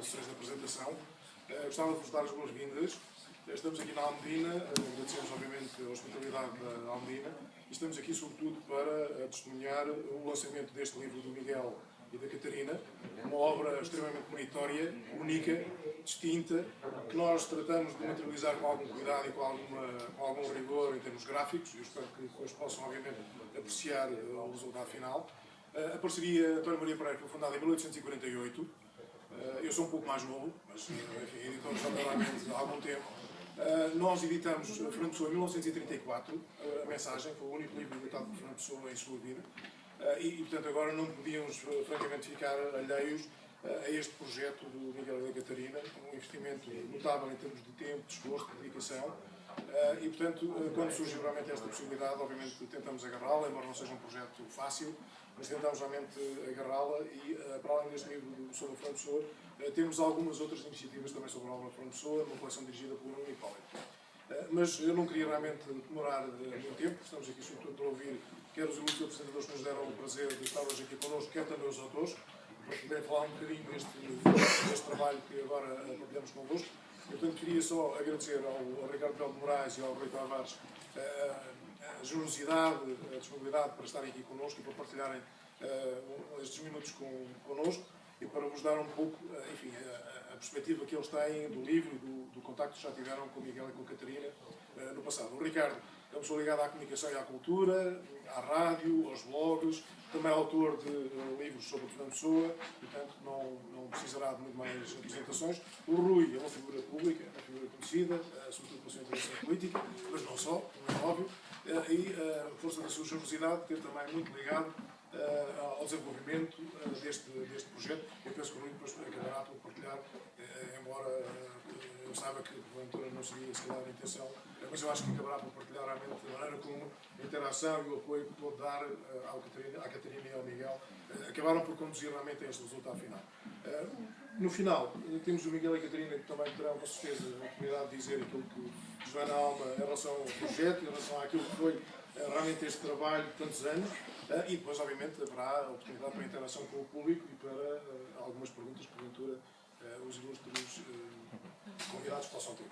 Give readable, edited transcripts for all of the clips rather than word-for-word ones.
sessões de apresentação. Gostava de vos dar as boas-vindas. Estamos aqui na Almedina, agradecemos obviamente a hospitalidade da Almedina e estamos aqui sobretudo para testemunhar o lançamento deste livro do Miguel e da Catarina, uma obra extremamente meritória, única, distinta, que nós tratamos de materializar com algum cuidado e com algum rigor em termos gráficos. Eu espero que depois possam obviamente apreciar o resultado final. A parceria António Maria Pereira foi fundada em 1848. Eu sou um pouco mais novo, mas enfim, editor já realmente há algum tempo. Nós editamos Fernando Pessoa em 1934, a Mensagem, foi o único livro editado por Fernando Pessoa em sua vida. E, portanto, agora não podíamos, francamente, ficar alheios a este projeto do Miguel e da Catarina, um investimento notável em termos de tempo, de esforço, de dedicação. E, portanto, quando surgiu realmente esta possibilidade, obviamente tentamos agarrá-la, embora não seja um projeto fácil, mas tentamos realmente agarrá-la e, para além deste livro sobre o Fernando Pessoa, temos algumas outras iniciativas também sobre a obra de Fernando Pessoa, uma coleção dirigida por Nuno Hipólito. Mas eu não queria realmente demorar muito tempo, estamos aqui sobretudo para ouvir quer os ilustres apresentadores que nos deram o prazer de estar hoje aqui connosco, quer também os autores, para poderem falar um bocadinho deste trabalho que agora partilhamos convosco. Eu, portanto, queria só agradecer ao Ricardo Belo de Moraes e ao Rui Tavares a generosidade, a disponibilidade para estarem aqui connosco e para partilharem estes minutos connosco e para vos dar um pouco, enfim, a perspectiva que eles têm do livro e do contacto que já tiveram com o Miguel e com a Catarina no passado. O Ricardo é uma pessoa ligada à comunicação e à cultura, à rádio, aos blogs, também é autor de livros sobre o Fernando Pessoa, portanto não precisará de muito mais apresentações. O Rui é uma figura pública, uma figura conhecida, sobretudo pela sua intervenção política, mas não só, como é óbvio, e a força da sua generosidade, que é também muito ligado ao desenvolvimento deste projeto. Eu penso que o Rui depois acabará por partilhar, embora eu saiba que porventura não seria se calhar a intenção, mas eu acho que acabará por partilhar realmente a maneira como a interação e o apoio que pode dar à Catarina e ao Miguel acabaram por conduzir realmente a este resultado final. No final, temos o Miguel e a Catarina que também terão com certeza a oportunidade de dizer aquilo que lhes vai na alma em relação ao projeto, em relação àquilo que foi realmente este trabalho de tantos anos, e depois obviamente haverá a oportunidade para a interação com o público e para algumas perguntas que porventura os ilustres convidados possam ter.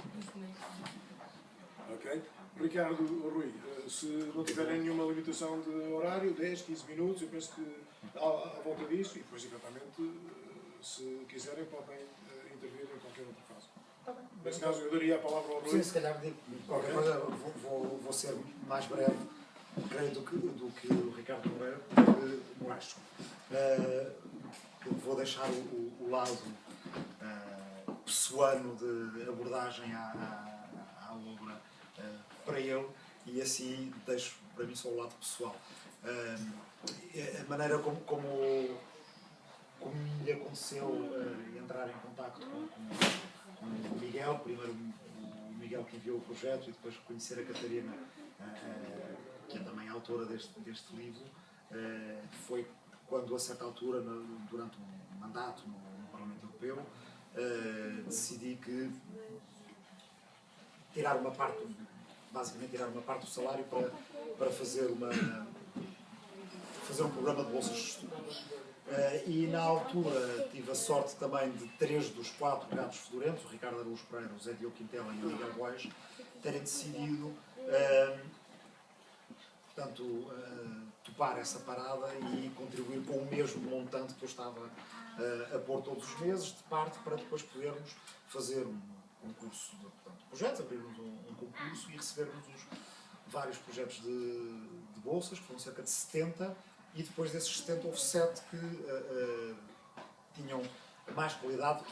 Ok? Ricardo, Rui, se não tiverem nenhuma limitação de horário, 10, 15 minutos, eu penso que à volta disso, e depois eventualmente, se quiserem, podem intervir em qualquer outra fase. Nesse caso, eu daria a palavra ao Rui. Sim, se calhar digo qualquer coisa, vou ser mais breve, creio, do que o Ricardo Moraes. Vou deixar o lado pessoano de abordagem à obra para ele e assim deixo para mim só o lado pessoal. A maneira como lhe aconteceu entrar em contacto com o Miguel, primeiro o Miguel que enviou o projeto e depois conhecer a Catarina, que é também autora deste livro, foi quando a certa altura, durante um mandato no Parlamento Europeu, decidi que basicamente tirar uma parte do salário para fazer um programa de bolsas de estudo. E na altura tive a sorte também de 3 dos 4 gatos fedorentos, o Ricardo Araújo Pereira, o Zé Diogo Quintela e o Miguel Bois, terem decidido topar essa parada e contribuir com o mesmo montante que eu estava a pôr todos os meses de parte para depois podermos fazer um concurso de projetos, abrirmos um concurso e recebermos os vários projetos de bolsas, que foram cerca de 70, e depois desses 70 houve 7 que tinham mais qualidade.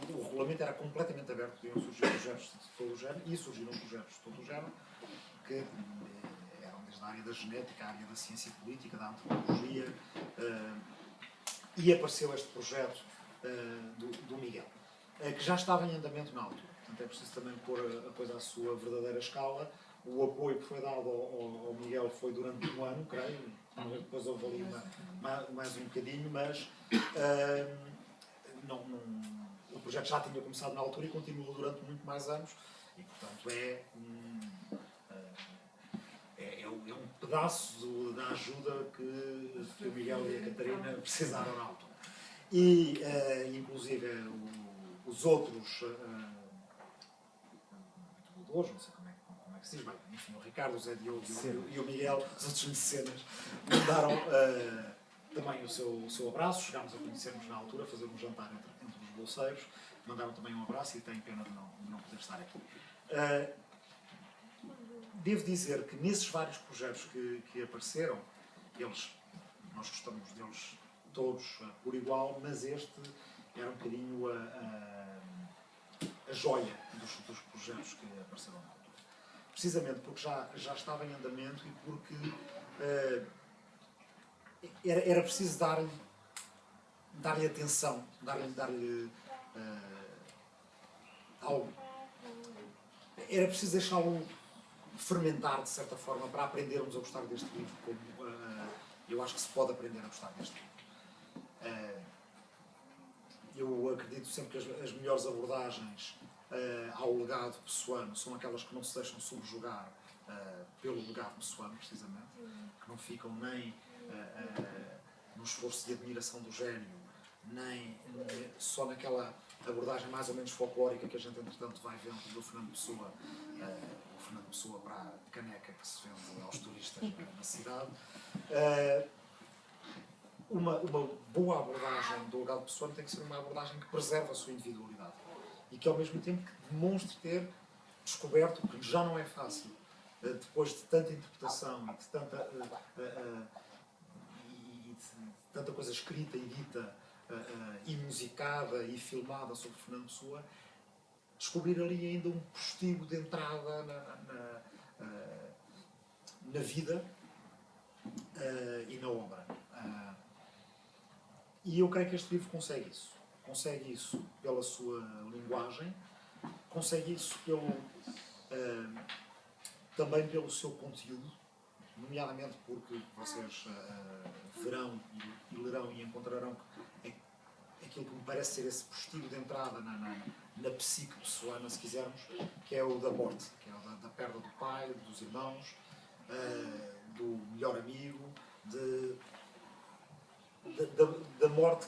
O regulamento era completamente aberto, podiam surgir projetos de todo o género, e surgiram projetos de todo o género, que eram desde a área da genética, a área da ciência política, da antropologia, e apareceu este projeto do Miguel, que já estava em andamento na altura. Portanto, é preciso também pôr a coisa à sua verdadeira escala. O apoio que foi dado ao Miguel foi durante um ano, creio, depois houve ali mais um bocadinho, mas o projeto já tinha começado na altura e continuou durante muito mais anos, e portanto é um pedaço da ajuda que o Miguel e a Catarina precisaram na altura. e inclusive os outros dubladores, não sei como é que se diz, bem, enfim, o Ricardo, o Zé Diogo e o Miguel, os outros mecenas, mandaram também o seu abraço. Chegámos a conhecermos na altura, fazer um jantar entre os bolseiros, mandaram também um abraço e têm pena de não poder estar aqui. Devo dizer que nesses vários projetos que apareceram, nós gostamos deles todos por igual, mas este era um bocadinho a joia dos projetos que apareceram na altura. Precisamente porque já estava em andamento e porque era preciso dar-lhe atenção, dar-lhe algo. Era preciso deixá-lo fermentar, de certa forma, para aprendermos a gostar deste livro, como eu acho que se pode aprender a gostar deste livro. Eu acredito sempre que as melhores abordagens ao legado pessoano são aquelas que não se deixam subjugar pelo legado pessoano, precisamente, que não ficam nem no esforço de admiração do gênio, nem só naquela abordagem mais ou menos folclórica que a gente, entretanto, vai vendo do Fernando Pessoa, o Fernando Pessoa para a caneca que se vende aos turistas na cidade. Uma boa abordagem do legado pessoano tem que ser uma abordagem que preserve a sua individualidade e que, ao mesmo tempo, que demonstre ter descoberto, que já não é fácil, depois de tanta interpretação e de tanta coisa escrita e dita e musicada e filmada sobre Fernando Pessoa, descobrir ali ainda um postigo de entrada na vida e na obra. E eu creio que este livro consegue isso. Consegue isso pela sua linguagem, consegue isso também pelo seu conteúdo, nomeadamente porque vocês verão e lerão e encontrarão aquilo que me parece ser esse postigo de entrada na psique pessoana, se quisermos, que é o da morte, que é o da perda do pai, dos irmãos, do melhor amigo, da morte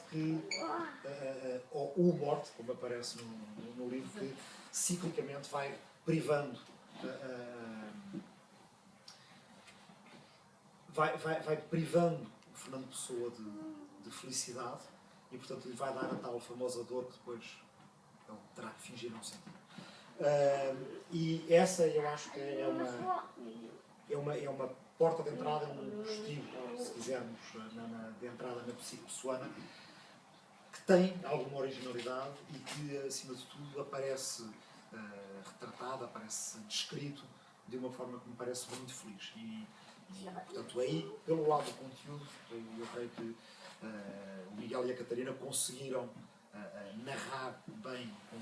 ou o morte, como aparece no livro, que ciclicamente vai privando vai privando o Fernando Pessoa de felicidade e, portanto, lhe vai dar a tal famosa dor que depois ele terá que fingir não sentir. E essa, eu acho que é uma porta de entrada, é um postigo, se quisermos, de entrada na psique pessoana, que tem alguma originalidade e que, acima de tudo, aparece retratado, aparece descrito de uma forma que me parece muito feliz. E portanto, aí, pelo lado do conteúdo, eu creio que o Miguel e a Catarina conseguiram narrar bem, com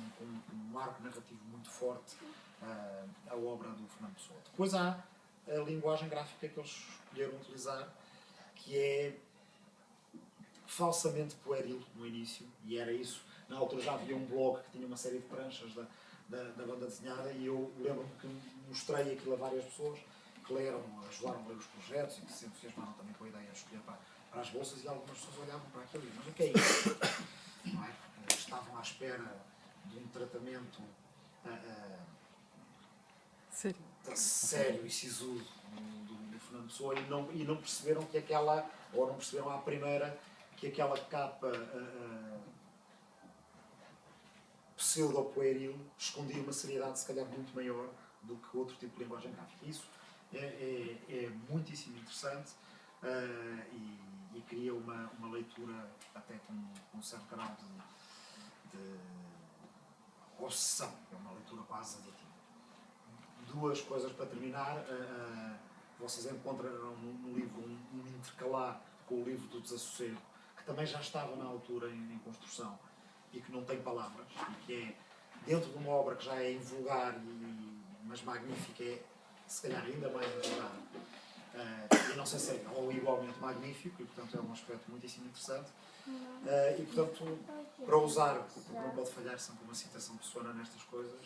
um arco narrativo muito forte, a obra do Fernando Pessoa. Depois há a linguagem gráfica que eles escolheram utilizar, que é falsamente pueril no início, e era isso. Na altura já havia um blog que tinha uma série de pranchas da banda desenhada, e eu lembro-me que mostrei aquilo a várias pessoas que leram, ajudaram a ler os projetos e que se entusiasmaram também com a ideia de escolher para as bolsas, e algumas pessoas olhavam para aquilo e diziam: mas o que é isso? Não é? Estavam à espera de um tratamento sério e sisudo do Fernando Pessoa e não perceberam que não perceberam à primeira que aquela capa pseudo-pueril escondia uma seriedade se calhar muito maior do que outro tipo de linguagem gráfica. Isso é muitíssimo interessante e cria uma leitura até com um certo grau de obsessão, é uma leitura quase aditiva. Duas coisas para terminar. Vocês encontrarão no livro um intercalar com o livro do Desassossego, que também já estava na altura em construção e que não tem palavras, e que é, dentro de uma obra que já é invulgar, mas magnífica, é se calhar ainda mais invulgar, e não sei se é ou igualmente magnífico, e portanto é um aspecto muitíssimo interessante. E portanto, para usar, porque não pode falhar sempre uma citação pessoana nestas coisas,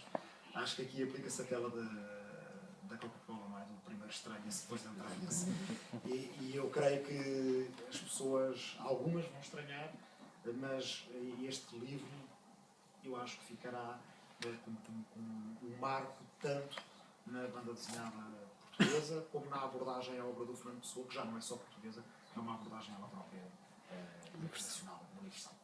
acho que aqui aplica-se aquela da Coca-Cola, não é? Do primeiro estranha-se, depois entranha-se. E eu creio que as pessoas, algumas vão estranhar, mas este livro eu acho que ficará como um marco tanto na banda desenhada portuguesa como na abordagem à obra do Fernando Pessoa, que já não é só portuguesa, é uma abordagem à própria internacional, universal.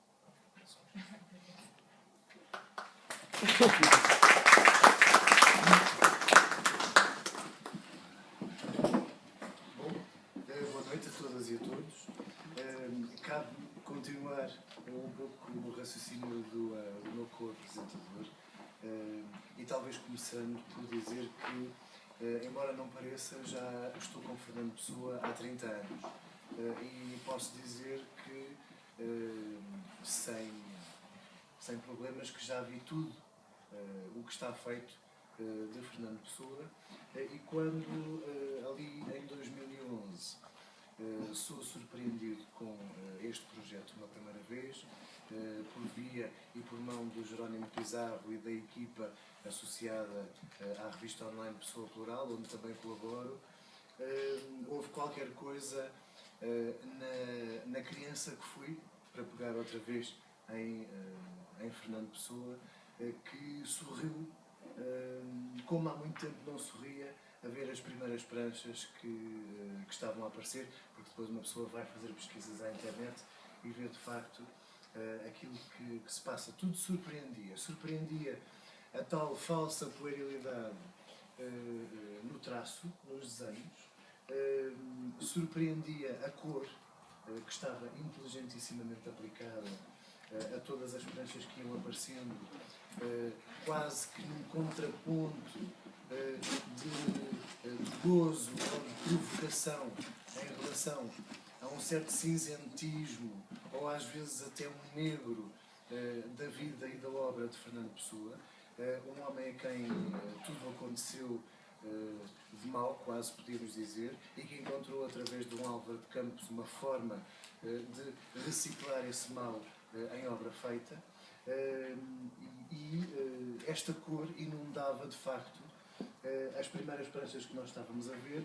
Boa noite a todas e a todos. Cabe continuar um pouco o raciocínio do meu co-apresentador e talvez começando por dizer que, embora não pareça, já estou com Fernando Pessoa há 30 anos e posso dizer que sem problemas que já vi tudo o que está feito de Fernando Pessoa e quando ali em 2011 sou surpreendido com este projeto uma primeira vez, por via e por mão do Jerónimo Pizarro e da equipa associada à revista online Pessoa Plural, onde também colaboro. Houve qualquer coisa na criança que fui, para pegar outra vez em Fernando Pessoa, que sorriu como há muito tempo não sorria a ver as primeiras pranchas que estavam a aparecer, porque depois uma pessoa vai fazer pesquisas à internet e vê de facto aquilo que se passa. Tudo surpreendia a tal falsa puerilidade no traço, nos desenhos, surpreendia a cor que estava inteligentissimamente aplicada a todas as pranchas que iam aparecendo, quase que num contraponto de gozo ou de provocação em relação a um certo cinzentismo ou às vezes até um negro da vida e da obra de Fernando Pessoa, um homem a quem tudo aconteceu de mal, quase podíamos dizer, e que encontrou através de um Álvaro de Campos uma forma de reciclar esse mal em obra feita, e esta cor inundava de facto as primeiras pranchas que nós estávamos a ver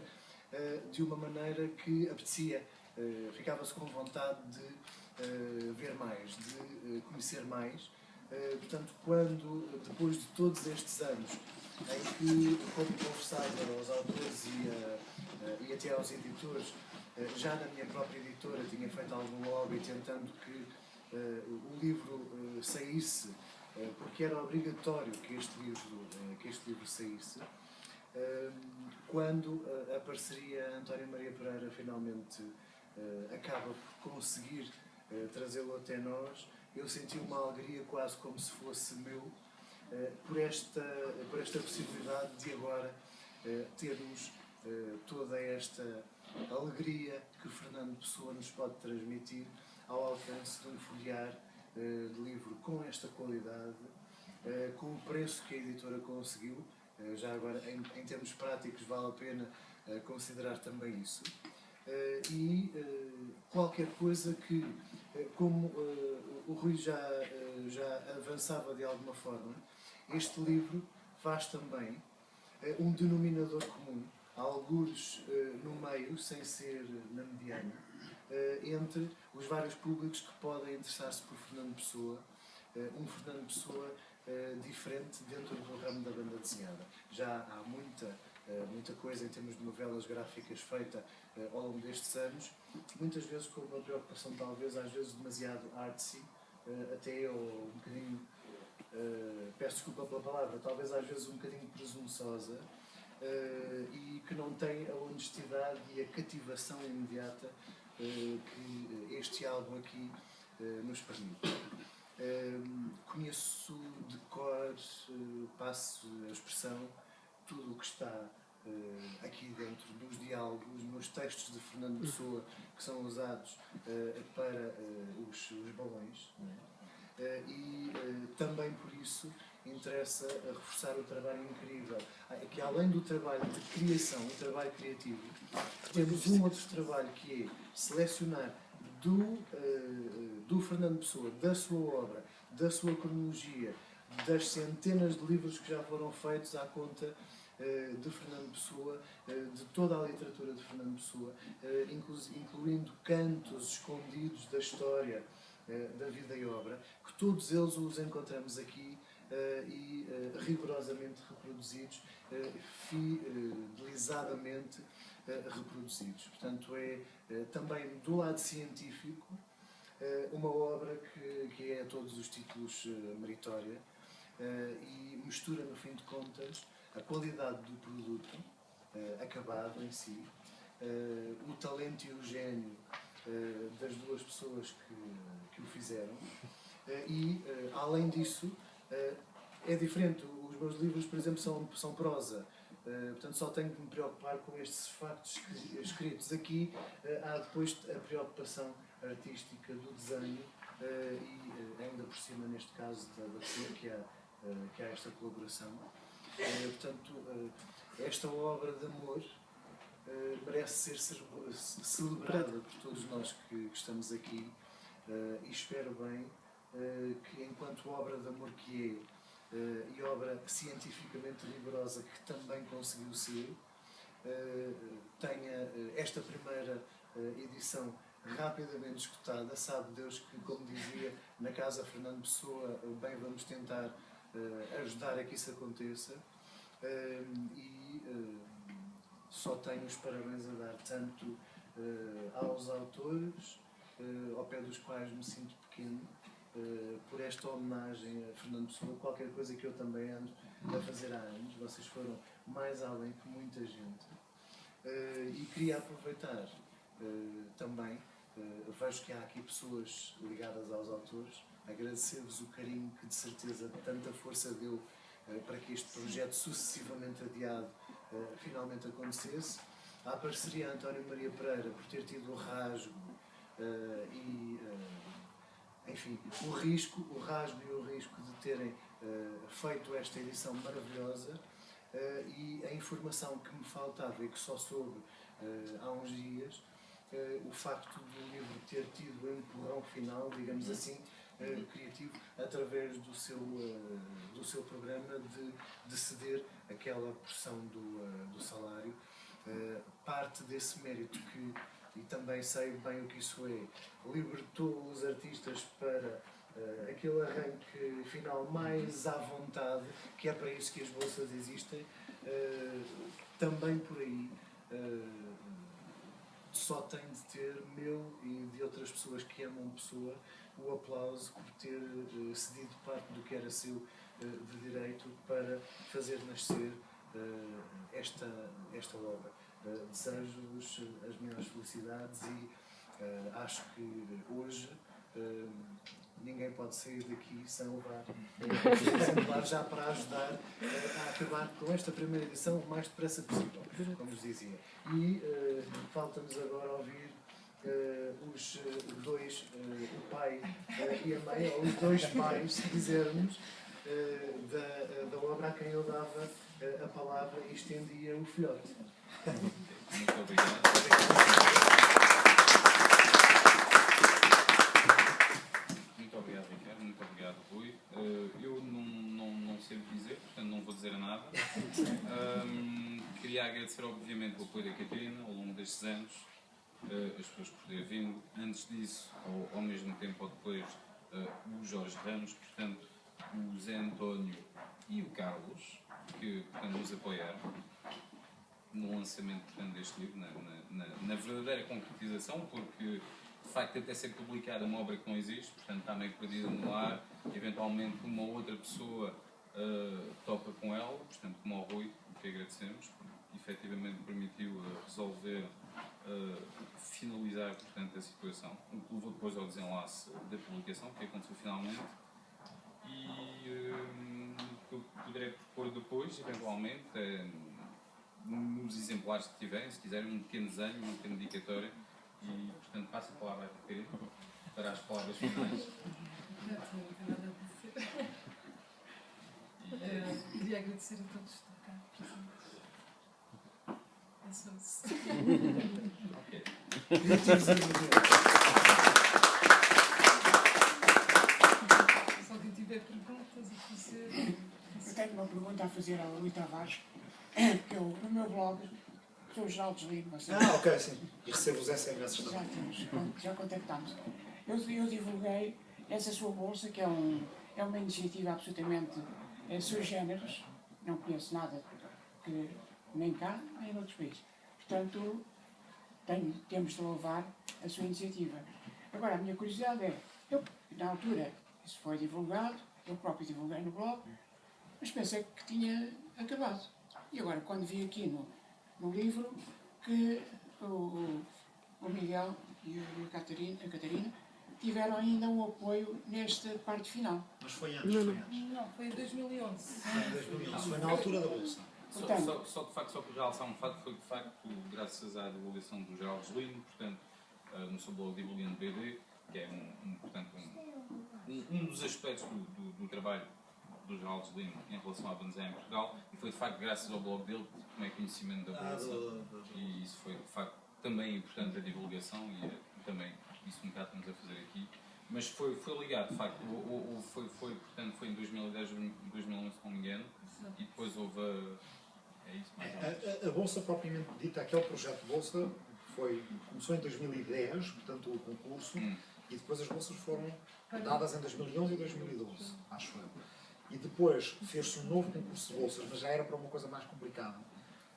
de uma maneira que apetecia, ficava-se com vontade de ver mais, de conhecer mais. Portanto, quando, depois de todos estes anos em que, como conversava aos autores e até aos editores, já na minha própria editora tinha feito algum lobby tentando que o livro saísse, porque era obrigatório que este livro saísse, quando a parceria António Maria Pereira finalmente acaba por conseguir trazê-lo até nós, eu senti uma alegria quase como se fosse meu por esta possibilidade de agora termos toda esta alegria que Fernando Pessoa nos pode transmitir ao alcance de um folhear de livro com esta qualidade, com o preço que a editora conseguiu. Já agora, em termos práticos, vale a pena considerar também isso. E qualquer coisa que, como o Rui já avançava de alguma forma, este livro faz também um denominador comum, algures no meio, sem ser na mediana, entre os vários públicos que podem interessar-se por Fernando Pessoa, um Fernando Pessoa diferente dentro do ramo da banda desenhada. Já há muita coisa em termos de novelas gráficas feita ao longo destes anos, muitas vezes com uma preocupação talvez, às vezes demasiado artsy, até ou um bocadinho, peço desculpa pela palavra, talvez às vezes um bocadinho presunçosa, e que não tem a honestidade e a cativação imediata que este álbum aqui nos permite. Conheço de cor, passo a expressão, tudo o que está aqui dentro dos diálogos, nos textos de Fernando Pessoa que são usados para os balões, e também por isso interessa reforçar o trabalho incrível, que além do trabalho de criação, o trabalho criativo, temos um outro trabalho que é selecionar do Fernando Pessoa, da sua obra, da sua cronologia, das centenas de livros que já foram feitos à conta de Fernando Pessoa, de toda a literatura de Fernando Pessoa, incluindo cantos escondidos da história da vida e obra, que todos eles os encontramos aqui e rigorosamente reproduzidos, fidelizadamente reproduzidos. Portanto, é também do lado científico uma obra que é a todos os títulos meritória e mistura, no fim de contas, a qualidade do produto acabado em si, o talento e o gênio das duas pessoas que o fizeram e, além disso, é diferente. Os meus livros, por exemplo, são prosa. Portanto, só tenho que me preocupar com estes factos escritos. Aqui há depois a preocupação artística do desenho e, ainda por cima, neste caso, da pessoa que há esta colaboração. Portanto, esta obra de amor merece ser celebrada por todos nós que estamos aqui e espero bem que, enquanto obra de amor que é, e obra cientificamente rigorosa que também conseguiu ser, tenha esta primeira edição rapidamente esgotada. Sabe Deus que, como dizia na Casa Fernando Pessoa, bem vamos tentar ajudar a que isso aconteça e só tenho os parabéns a dar tanto aos autores, ao pé dos quais me sinto pequeno, por esta homenagem a Fernando Pessoa, qualquer coisa que eu também ando a fazer há anos. Vocês foram mais além que muita gente. E queria aproveitar também, vejo que há aqui pessoas ligadas aos autores, agradecer-vos o carinho que de certeza tanta força deu para que este projeto sucessivamente adiado finalmente acontecesse. À parceria António Maria Pereira por ter tido o rasgo enfim, o rasgo e o risco de terem feito esta edição maravilhosa e a informação que me faltava e que só soube há uns dias, o facto do livro ter tido o empurrão final, digamos assim, criativo, através do seu programa de ceder aquela porção do salário. Parte desse mérito que, e também sei bem o que isso é, libertou os artistas para aquele arranque final mais à vontade, que é para isso que as bolsas existem. Também por aí só tem de ter, meu e de outras pessoas que amam Pessoa, o aplauso por ter cedido parte do que era seu de direito para fazer nascer esta obra. Desejo-vos as melhores felicidades e acho que hoje ninguém pode sair daqui sem levar exemplar já para ajudar a acabar com esta primeira edição o mais depressa possível, como vos dizia. E falta-nos agora ouvir os dois, o pai e a mãe, ou os dois pais, se quisermos, da obra a quem eu dava a palavra e estendia o filhote. Muito obrigado. Muito obrigado, Ricardo. Muito obrigado, Rui. Eu não sei o que dizer, portanto não vou dizer nada. Queria agradecer, obviamente, o apoio da Catarina ao longo destes anos, as pessoas por terem vindo. Antes disso, ao mesmo tempo ou depois, o Jorge Ramos, portanto, o Zé António e o Carlos, que portanto, nos apoiaram no lançamento portanto, deste livro, na verdadeira concretização, porque de facto até ser publicada uma obra que não existe, portanto está meio perdida no ar, eventualmente uma outra pessoa topa com ela, portanto como ao Rui, que agradecemos, porque efetivamente permitiu resolver, finalizar portanto a situação, o que levou depois ao desenlace da publicação, que aconteceu finalmente, e o que eu poderei propor depois, eventualmente, nos exemplares que tiverem, se quiserem, um pequeno desenho, uma pequena dedicatória, e, portanto, passo a palavra a Catarina para as palavras finais. Não tenho nada a dizer. Queria agradecer a todos que estão cá presentes. É só isso. Ok. Se alguém tiver perguntas a fazer... Eu tenho uma pergunta a fazer ao Rui Tavares, porque eu, no meu blog, sou o Geraldo Lima. Ok, sim. E recebo os SMS também. Já contactámos. eu divulguei essa sua bolsa, que é uma iniciativa absolutamente sui generis, não conheço nada que, nem cá, nem em outros países. Portanto, temos de louvar a sua iniciativa. Agora, a minha curiosidade é, eu, na altura, isso foi divulgado, eu próprio divulguei no blog, mas pensei que tinha acabado. E agora, quando vi aqui no livro que o Miguel e a Catarina tiveram ainda um apoio nesta parte final. Mas foi antes, foi antes. Não, foi em 2011. Foi em 2011, foi na altura da bolsa. Só para realçar um facto, foi de facto graças à divulgação do Geraldo Gelino, portanto, no seu blog Divulgando BD, que é um dos aspectos do trabalho do Geraldo Gelino em relação à banda em Portugal, e foi de facto graças ao blog dele que tomei conhecimento da bolsa, e isso foi de facto também importante a divulgação, e também isso um bocado estamos a fazer aqui. Mas foi ligado, de facto, portanto, foi em 2010, 2011, se não me engano, e depois houve é isso, mais ou menos. A Bolsa propriamente dita, aquele projeto de Bolsa, começou em 2010, portanto o concurso, e depois as bolsas foram dadas em 2011 e 2012, acho eu. E depois fez-se um novo concurso de bolsas, mas já era para uma coisa mais complicada,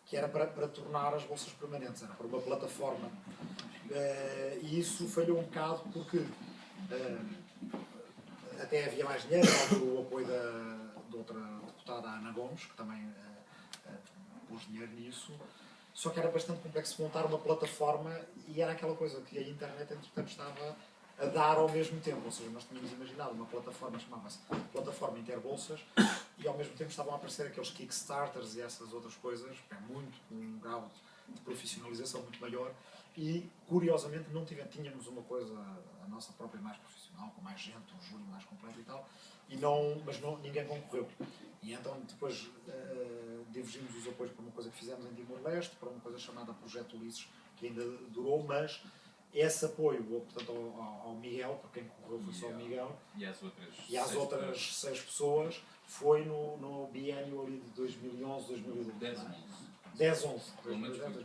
que era para tornar as bolsas permanentes, era para uma plataforma. E isso falhou um bocado porque até havia mais dinheiro, o apoio de outra deputada, Ana Gomes, que também pôs dinheiro nisso, só que era bastante complexo montar uma plataforma e era aquela coisa que a internet, entretanto, estava a dar ao mesmo tempo, ou seja, nós tínhamos imaginado uma plataforma, chamava-se Plataforma Interbolsas, e ao mesmo tempo estavam a aparecer aqueles Kickstarters e essas outras coisas, um grau de profissionalização muito maior, e curiosamente não tínhamos uma coisa, a nossa própria mais profissional, com mais gente, um júri mais completo e tal, mas ninguém concorreu. E então depois divergimos os apoios para uma coisa que fizemos em Timor-Leste, para uma coisa chamada Projeto Ulisses, que ainda durou, mas esse apoio, portanto, ao Miguel, para quem concorreu foi só o Miguel, e às outras 6 pessoas, foi no biênio ali de 2011, 2012. 10-11. 10-11.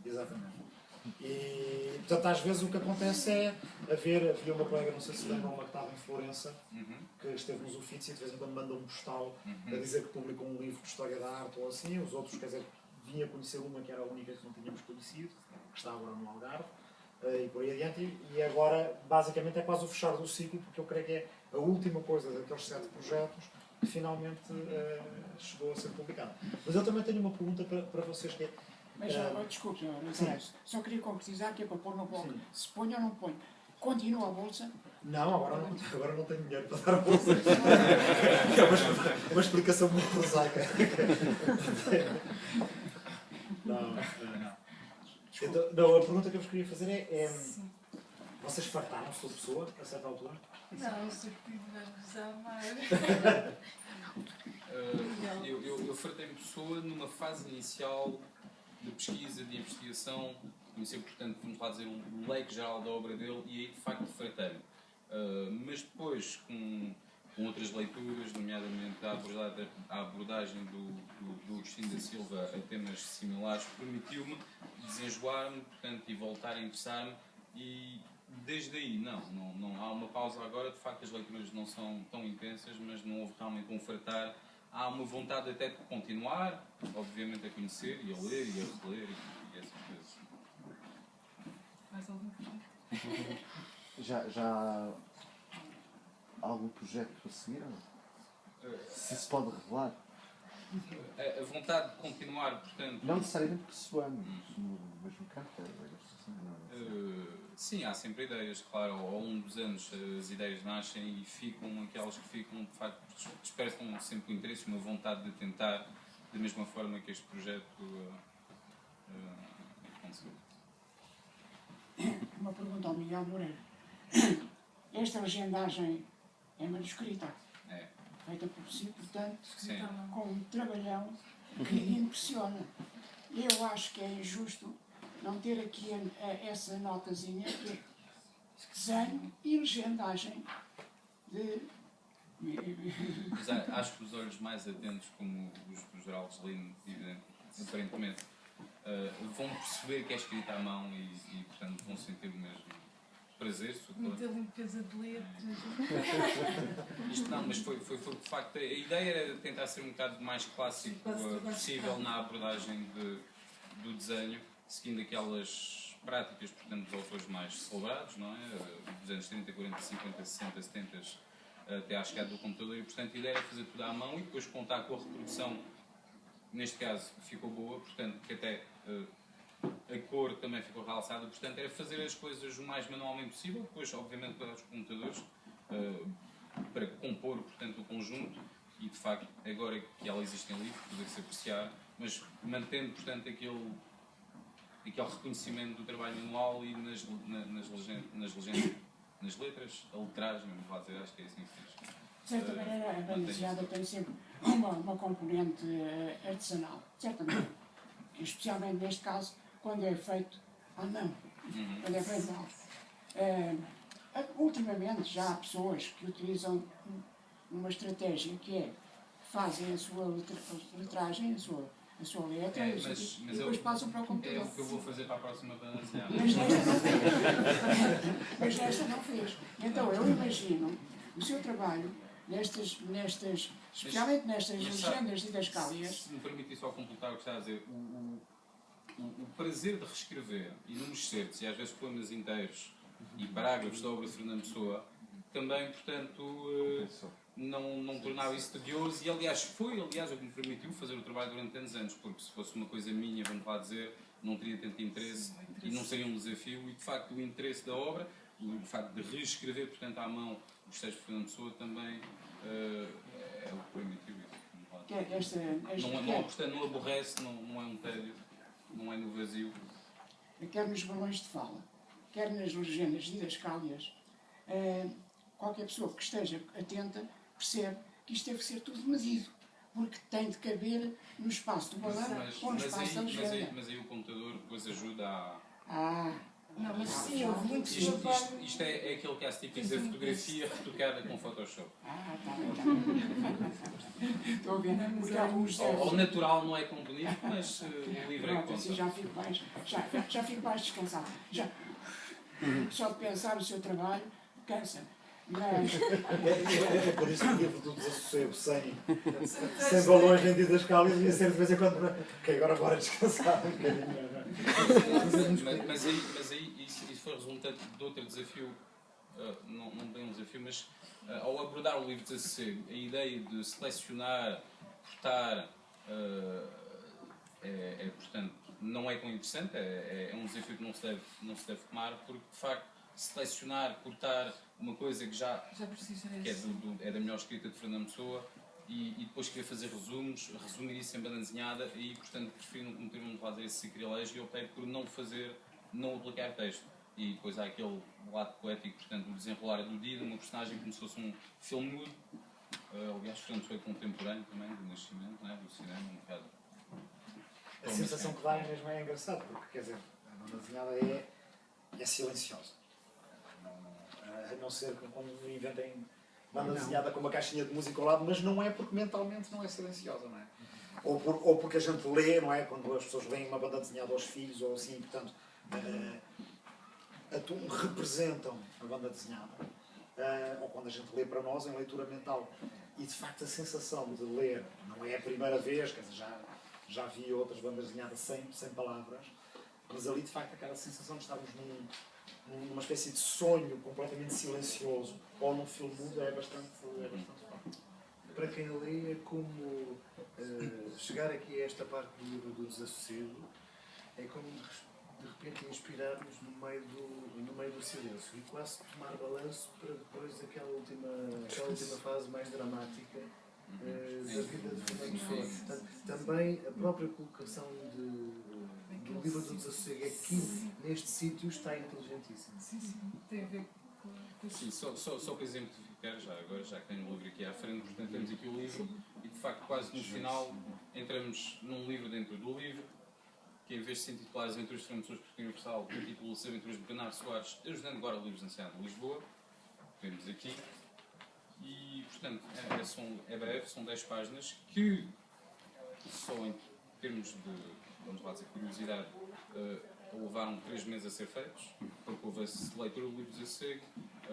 Exatamente. E, portanto, às vezes o que acontece é havia uma colega, não sei se lembram, uma que estava em Florença, que esteve nos Uffizi e de vez em quando manda um postal a dizer que publicou um livro de História da Arte ou assim, os outros, quer dizer, vinha conhecer uma que era a única que não tínhamos conhecido, que está agora no Algarve, e por aí adiante, e agora, basicamente, é quase o fechar do ciclo, porque eu creio que é a última coisa daqueles 7 projetos que finalmente chegou a ser publicado. Mas eu também tenho uma pergunta para vocês, que é... Mas, desculpe, não interessa. Só queria concretizar que é para pôr no blog. Se põe ou não põe. Continua a bolsa? Não, agora não tenho dinheiro para dar a bolsa. É uma explicação muito prosaica. Não. Então, a pergunta que eu vos queria fazer é vocês fartaram-se da pessoa a certa altura? Não, eu sei que vamos amar. Eu fartei-me pessoa numa fase inicial de pesquisa, de investigação, conhecer, portanto, vamos lá dizer, um leque geral da obra dele, e aí de facto fartei-me. Mas depois, com outras leituras, nomeadamente a abordagem do Agostinho da Silva a temas similares, permitiu-me desenjoar-me, portanto, e voltar a interessar-me, e desde aí, não há uma pausa agora, de facto as leituras não são tão intensas, mas não houve realmente um fartar. Há uma vontade até de continuar, obviamente a conhecer e a ler e a reler e essas coisas. Mais algum projeto? Já há algum projeto a seguir? Se pode revelar? A vontade de continuar, portanto... Não necessariamente pessoando, no mesmo campo. Sim, há sempre ideias, claro. Ao longo dos anos as ideias nascem e ficam, aquelas que ficam, de facto, despertam sempre o interesse, uma vontade de tentar, da mesma forma que este projeto aconteceu. Uma pergunta ao Miguel Moreira. Esta legendagem é manuscrita, feita por si, portanto, Sim. com um trabalhão que impressiona. Eu acho que é injusto não ter aqui essa notazinha que é desenho e legendagem de... Mas acho que os olhos mais atentos, como os do Geraldo Gelino, aparentemente, vão perceber que é escrita à mão e portanto, vão sentir o mesmo. prazer. Muita limpeza de letras. Isto não, mas foi de facto. A ideia era tentar ser um bocado mais clássico possível na abordagem do desenho, seguindo aquelas práticas, portanto, dos autores mais celebrados, não é? Dos anos 30, 40, 50, 60, 70, até à chegada do computador, e portanto a ideia era fazer tudo à mão e depois contar com a reprodução, neste caso ficou boa, portanto, que até a cor também ficou realçada, portanto era fazer as coisas o mais manualmente possível, depois obviamente para os computadores, para compor, portanto, o conjunto, e de facto agora que ela existe em livro, poder-se apreciar, mas mantendo, portanto, aquele reconhecimento do trabalho manual e nas legendas, nas letras, a letragem, vamos lá dizer, acho que é assim que se diz. De certa maneira, a banda desenhada tem sempre uma componente artesanal, certamente. Especialmente neste caso, quando é feito à mão, quando é feito à mão. Ultimamente já há pessoas que utilizam uma estratégia que é, fazem a sua letragem, a sua letra, e depois passam para o computador. É o que eu vou fazer para a próxima banda desenhada. Mas nesta não fez. Então eu imagino o seu trabalho especialmente nestas legendas didascálias. Se me permitir só completar o que está a dizer, o prazer de reescrever inúmeros certos e às vezes poemas inteiros e parágrafos da obra de Fernando Pessoa também, portanto, não tornava isso tedioso, e aliás foi o que me permitiu fazer o trabalho durante tantos anos, porque se fosse uma coisa minha, vamos lá dizer, não teria tanto interesse e não seria um desafio, e de facto o interesse da obra, o facto de reescrever, portanto, à mão os textos de Fernando Pessoa também é o que permitiu isso. Portanto, não aborrece, não é um tédio, não é no vazio. Quer nos balões de fala, quer nas legendas didascálias, qualquer pessoa que esteja atenta percebe que isto deve ser tudo medido, porque tem de caber no espaço do balão ou no espaço da legenda. Mas aí o computador depois ajuda Não, mas sim, houve muitos Isto é aquele caso típico da fotografia retocada com Photoshop. Está bem. Estou a ver, porque alguns... O natural não é tão bonito, mas o livro é que conta. Assim já fico mais descansado. Só de pensar no seu trabalho, cansa. Mas... É por isso que o livro do Desassossego sem balões nem didascálias ia ser de vez em quando. Ok, agora descansar um bocadinho. Mas aí isso foi resultante de outro desafio, não bem um desafio, mas ao abordar o livro de Desassossego, a ideia de selecionar, cortar, portanto, não é tão interessante, é um desafio que não se deve tomar, porque de facto selecionar, cortar uma coisa que é da melhor escrita de Fernando Pessoa, e depois querer fazer resumir isso em banda desenhada, e portanto prefiro não cometer esse sacrilégio, e optei por não aplicar texto. E depois há aquele lado poético, portanto, o desenrolar do dia de uma personagem como se fosse um filme mudo. Aliás, Fernando Pessoa é contemporâneo também, do nascimento, não é? Do cinema, um bocado. A sensação que dá mesmo é engraçado, porque quer dizer, a banda desenhada é silenciosa. A não ser que quando inventem banda desenhada com uma caixinha de música ao lado, mas não é porque mentalmente não é silenciosa, não é? Ou porque a gente lê, não é? Quando as pessoas leem uma banda desenhada aos filhos ou assim, portanto, representam a banda desenhada. Ou quando a gente lê para nós em leitura mental. E de facto a sensação de ler, não é a primeira vez, quer dizer, já vi outras bandas desenhadas sem palavras, mas ali de facto aquela sensação de estarmos numa espécie de sonho completamente silencioso ou num filme mudo é bastante forte. Para quem lê, é como chegar aqui a esta parte do livro do Desassossego, é como de repente inspirar-nos no meio do silêncio e quase tomar balanço para depois aquela última fase mais dramática da vida de Fernando Pessoa. Portanto, também a própria colocação do livro do Desassossego aqui, neste sítio, está inteligentíssimo. Sim, tem a ver com... Sim, só para exemplificar, já que tenho o livro aqui à frente, portanto temos aqui o livro, e de facto quase no final entramos num livro dentro do livro, que em vez de se intitular As Aventuras de Fernando Pessoa Português Universal, intitula-se Aventuras de Bernardo Soares, ajudando agora livros de anciano de Lisboa, temos aqui, e portanto é breve, são 10 páginas, que só em termos de, vamos lá dizer, curiosidade, levaram 3 meses a ser feitos, porque houve a leitura do livro de Zé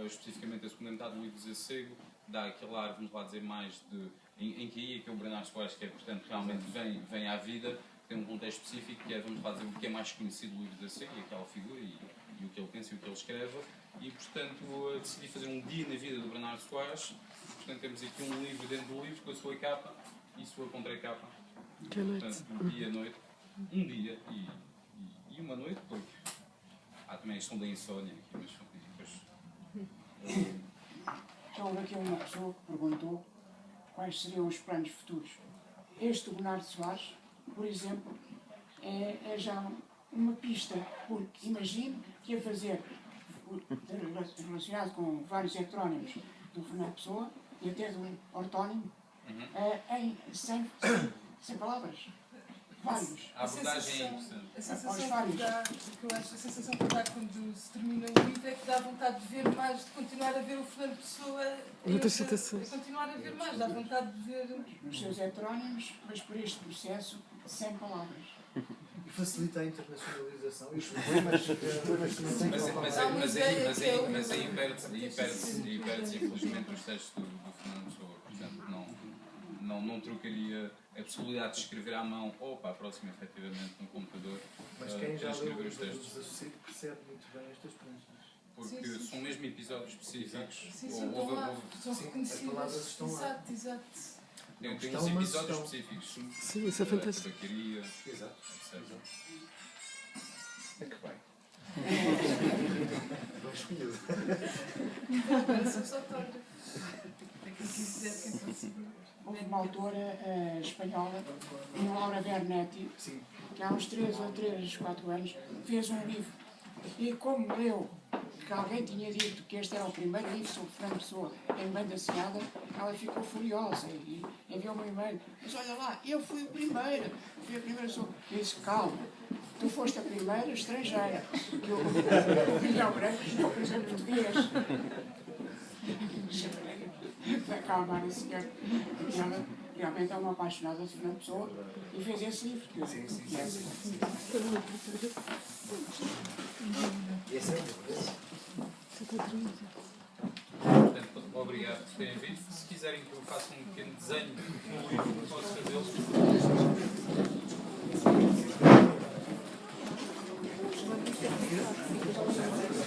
especificamente esse comentário do livro de Zé dá aquele ar, vamos lá dizer, mais de em que aí aquele Bernardo Soares, que é, portanto, realmente vem à vida, tem um contexto específico, que é, vamos lá dizer, o que é mais conhecido do livro de Zé e aquela figura, e o que ele pensa e o que ele escreve, e, portanto, decidi fazer um dia na vida do Bernardo Soares, portanto, temos aqui um livro dentro do livro, com a sua capa e sua contracapa, portanto, um dia, noite, um dia e uma noite, porque há também a questão da insónia aqui, mas depois... Já houve aqui uma pessoa que perguntou quais seriam os planos futuros. Este Bernardo Soares, por exemplo, é já uma pista, porque imagino que ia fazer, relacionado com vários heterónimos do Fernando Pessoa e até do ortónimo, em 100 palavras. Vários. A abordagem é interessante. A sensação que dá, que eu acho, a sensação que dá quando se termina o livro é que dá vontade de ver mais, de continuar a ver o Fernando Pessoa e continuar a ver mais, dá vontade de ver Os seus heterónimos, mas por este processo, 100 palavras. E facilita a internacionalização e os problemas Mas aí perde-se infelizmente os textos do Fernando Pessoa, portanto não trocaria a possibilidade de escrever à mão ou para a próxima efetivamente no computador. Mas quem já leu escrever os os textos. Associados percebe muito bem estas pranchas. Porque são mesmo episódios específicos. Sim, estão lá, são as reconhecidas. palavras estão lá. Exato. Tem uns Estão, mas episódios estão. específicos. Sim, isso é fantástico. Tabacaria, Exato. etc. É que bem. Bem escolhido. Agora somos autógrafos. É quem quiser, quem consiga. Houve uma autora espanhola, Laura Vernetti, Sim. que há uns 3 ou 4 anos fez um livro. E como leu que alguém tinha dito que este era o primeiro livro sobre Fernando Pessoa em banda assinada, ela ficou furiosa e enviou-me um e-mail. Mas olha lá, eu fui a primeira pessoa. Eu disse, calma, tu foste a primeira estrangeira. Que o Miguel Branco não fez em português. Para acalmar a senhora. E ela realmente é uma apaixonada de Fernando Pessoa e fez esse livro. Que Sim. Esse é o livro. Portanto, obrigado por terem vindo. Se quiserem que eu faça um pequeno desenho no livro, posso fazê-lo.